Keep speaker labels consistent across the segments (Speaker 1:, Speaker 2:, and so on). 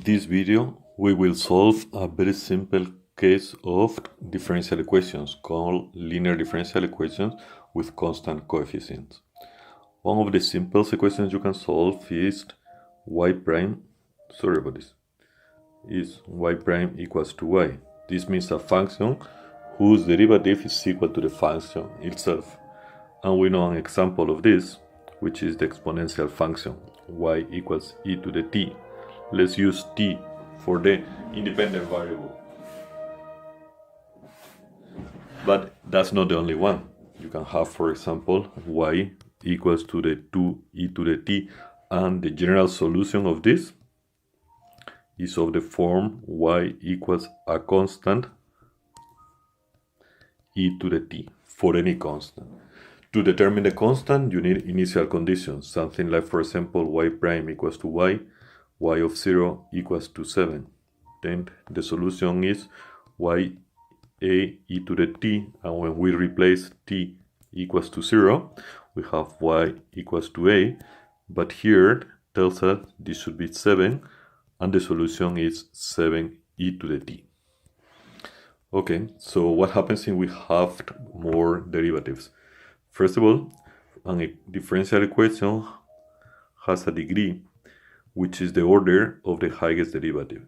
Speaker 1: this video, we will solve a very simple case of differential equations called linear differential equations with constant coefficients. One of the simplest equations you can solve is y prime equals to y. This means a function whose derivative is equal to the function itself. And we know an example of this, which is the exponential function y equals e to the t. Let's use t for the independent variable. But that's not the only one. You can have, for example, y equals to the 2e to the t, and the general solution of this is of the form y equals a constant e to the t for any constant. To determine the constant, you need initial conditions, something like, for example, y prime equals to y of 0 equals to 7. Then the solution is y a e to the t, and when we replace t equals to 0, we have y equals to a, but here it tells us this should be 7, and the solution is 7 e to the t. Okay, so what happens if we have more derivatives? First of all, a differential equation has a degree, which is the order of the highest derivative.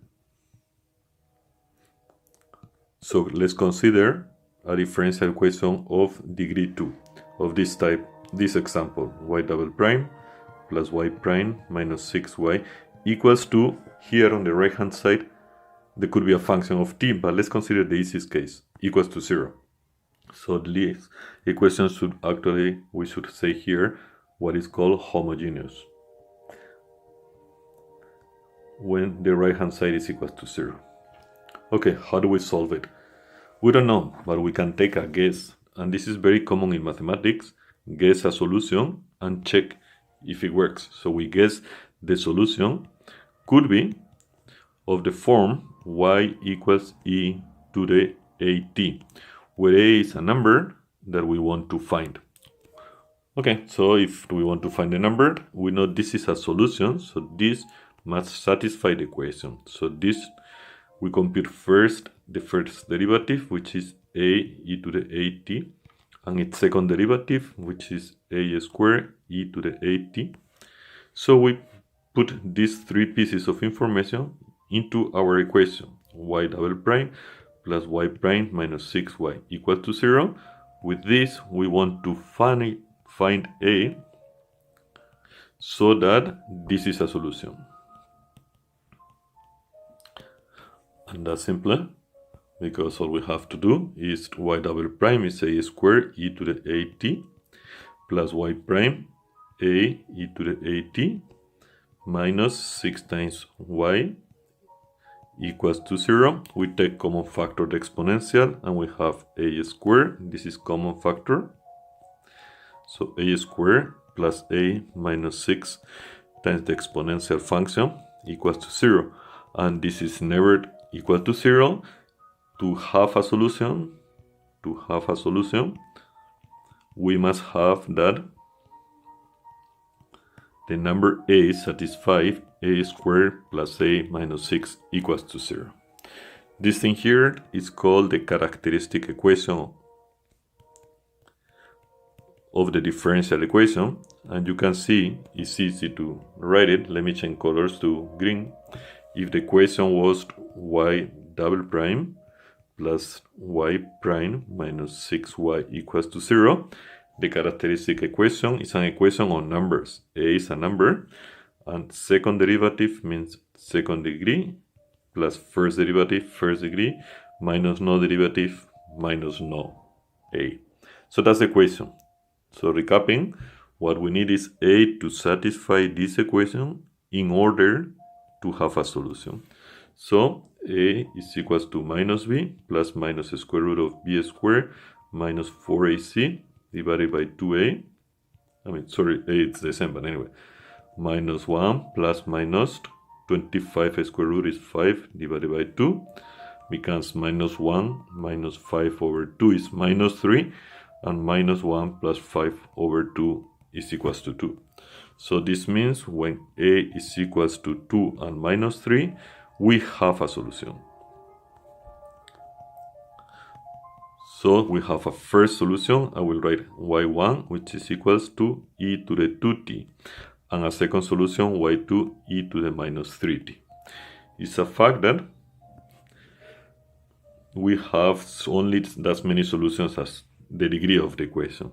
Speaker 1: So let's consider a differential equation of degree 2 of this type, this example, y double prime plus y prime minus 6y equals to, here on the right hand side, there could be a function of t, but let's consider the easiest case, equals to 0. So this equation should actually, we should say here, what is called homogeneous, when the right hand side is equal to 0. Okay, how do we solve it? We don't know, but we can take a guess, and this is very common in mathematics. Guess a solution and check if it works. So we guess the solution could be of the form y equals e to the at, where a is a number that we want to find. Okay, so if we want to find a number, we know this is a solution, so this must satisfy the equation. So this, we compute first the first derivative, which is a e to the at, and its second derivative, which is a squared e to the at. So we put these three pieces of information into our equation, y double prime plus y prime minus 6y equal to 0. With this, we want to find a, so that this is a solution. And that's simple, because all we have to do is y double prime is a squared e to the at plus y prime a e to the at minus 6 times y equals to 0. We take common factor the exponential, and we have a squared. This is common factor. So a squared plus a minus 6 times the exponential function equals to 0. And this is never equal to 0. To have a solution, we must have that the number a satisfies a squared plus a minus 6 equals to 0. This thing here is called the characteristic equation of the differential equation, and you can see it's easy to write it. Let me change colors to green. If the equation was y double prime plus y prime minus 6y equals to 0, the characteristic equation is an equation on numbers. A is a number, and second derivative means second degree, plus first derivative, first degree, minus no derivative, minus no a. So that's the equation. So recapping, what we need is a to satisfy this equation in order to have a solution. So a is equals to minus b plus minus square root of b squared minus 4ac divided by 2a. A it's the same, but anyway. Minus 1 plus minus 25 square root is 5 divided by 2 becomes minus 1 minus 5 over 2 is minus 3, and minus 1 plus 5 over 2 is equals to 2. So this means when a is equals to 2 and minus 3, we have a solution. So we have a first solution. I will write y1, which is equals to e to the 2t, and a second solution, y2, e to the minus 3t. It's a fact that we have only that many solutions as the degree of the equation.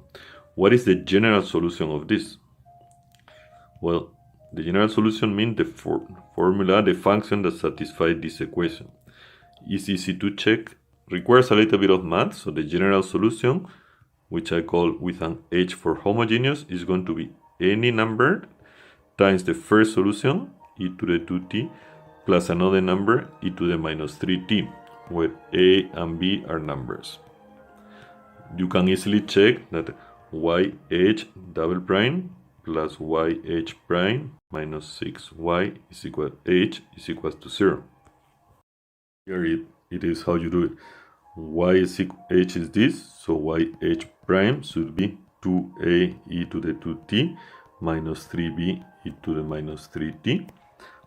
Speaker 1: What is the general solution of this? Well, the general solution means the formula, the function that satisfies this equation. It's easy to check, requires a little bit of math, so the general solution, which I call with an h for homogeneous, is going to be any number times the first solution, e to the 2t, plus another number, e to the minus 3t, where a and b are numbers. You can easily check that yh double prime plus yh prime minus 6y is equal h is equal to 0. Here it is how you do it. H is this, so yh prime should be 2a e to the 2t minus 3b e to the minus 3t,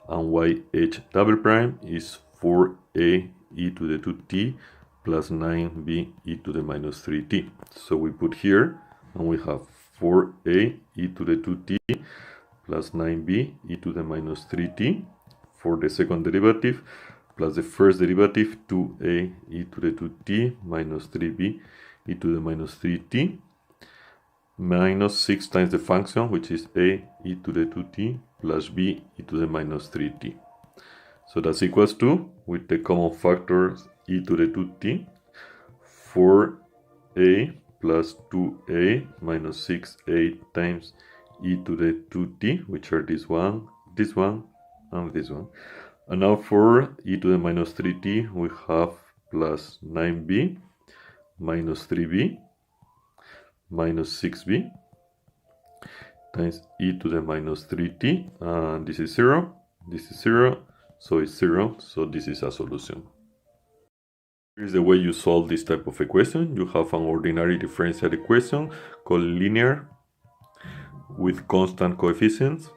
Speaker 1: and yh double prime is 4a e to the 2t plus 9b e to the minus 3t. So we put here, and we have 4a e to the 2t plus 9b e to the minus 3t for the second derivative, plus the first derivative, 2a e to the 2t minus 3b e to the minus 3t, minus 6 times the function, which is a e to the 2t plus b e to the minus 3t. So that's equals to, with the common factors, e to the 2t, 4a plus 2a minus 6a times e to the 2t, which are this one, and this one. And now for e to the minus 3t, we have plus 9b minus 3b minus 6b times e to the minus 3t, and this is 0, this is 0, so it's 0, so this is a solution. Here's the way you solve this type of equation. You have an ordinary differential equation called linear with constant coefficients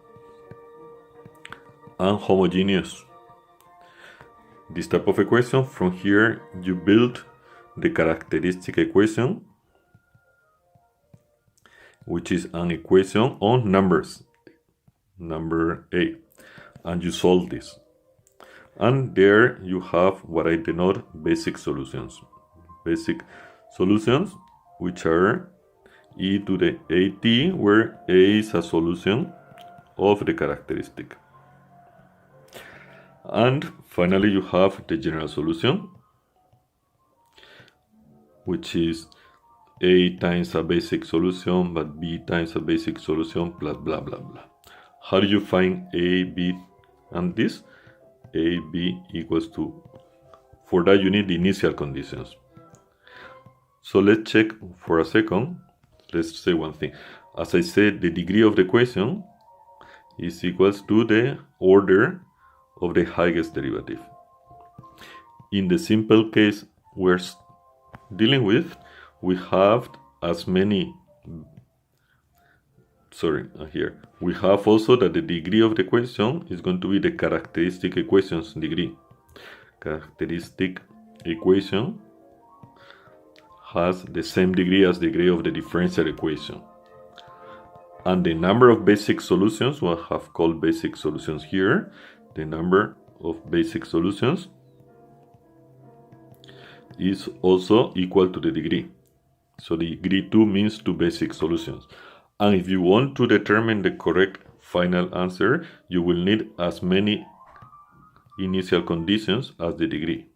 Speaker 1: and homogeneous. This type of equation, from here you build the characteristic equation, which is an equation on numbers, number A, and you solve this. And there you have what I denote basic solutions. Basic solutions, which are e to the at, where a is a solution of the characteristic. And finally you have the general solution, which is a times a basic solution, but b times a basic solution, plus blah blah blah. How do you find a, b, and this? A, b equals to, for that you need the initial conditions. So let's check for a second. Let's say one thing. As I said, the degree of the equation is equals to the order of the highest derivative. In the simple case we're dealing with, we have as many, here we have also that the degree of the equation is going to be the characteristic equation's degree. Characteristic equation has the same degree as the degree of the differential equation. And the number of basic solutions, we'll have called basic solutions here, the number of basic solutions is also equal to the degree. So the degree 2 means 2 basic solutions. And if you want to determine the correct final answer, you will need as many initial conditions as the degree.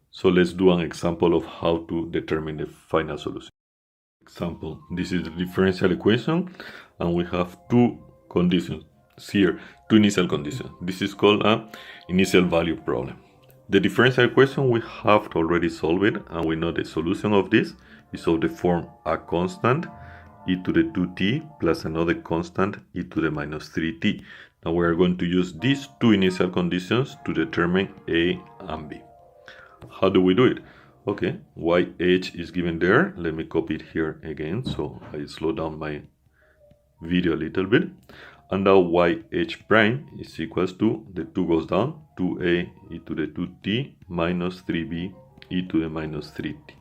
Speaker 1: So let's do an example of how to determine the final solution. Example, this is the differential equation, and we have two conditions here, two initial conditions. This is called an initial value problem. The differential equation we have already solved it, and we know the solution of this is of the form a constant e to the 2t plus another constant e to the minus 3t. Now we are going to use these two initial conditions to determine a and b. How do we do it? Okay, yh is given there. Let me copy it here again so I slow down my video a little bit. And now yh prime is equals to, the 2 goes down, 2a e to the 2t minus 3b e to the minus 3t.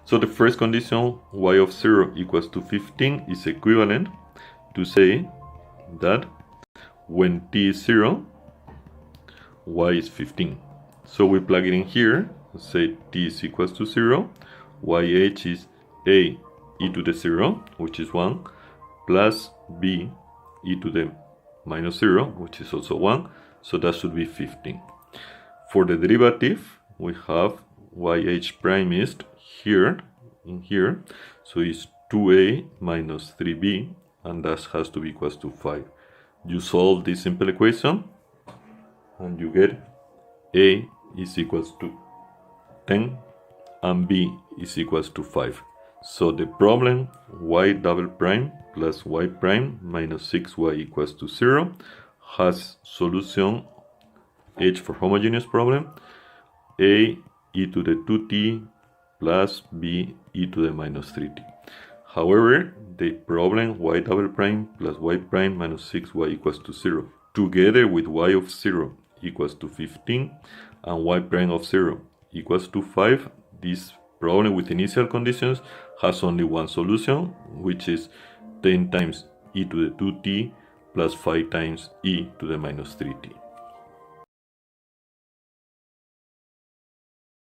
Speaker 1: So the first condition, y of 0 equals to 15, is equivalent to say that when t is 0, y is 15. So we plug it in here, say t is equals to 0, yh is a e to the 0, which is 1, plus b e to the minus 0, which is also 1, so that should be 15. For the derivative, we have yh prime is here, in here, so it's 2a minus 3b, and that has to be equals to 5. You solve this simple equation, and you get a is equals to 10, and b is equals to 5. So the problem y double prime plus y prime minus 6y equals to 0 has solution h for homogeneous problem, a e to the 2t plus b e to the minus 3t. However, the problem y double prime plus y prime minus 6y equals to 0, together with y of 0 equals to 15 and y prime of 0 equals to 5, this problem with initial conditions has only one solution, which is 10 times e to the 2t plus 5 times e to the minus 3t.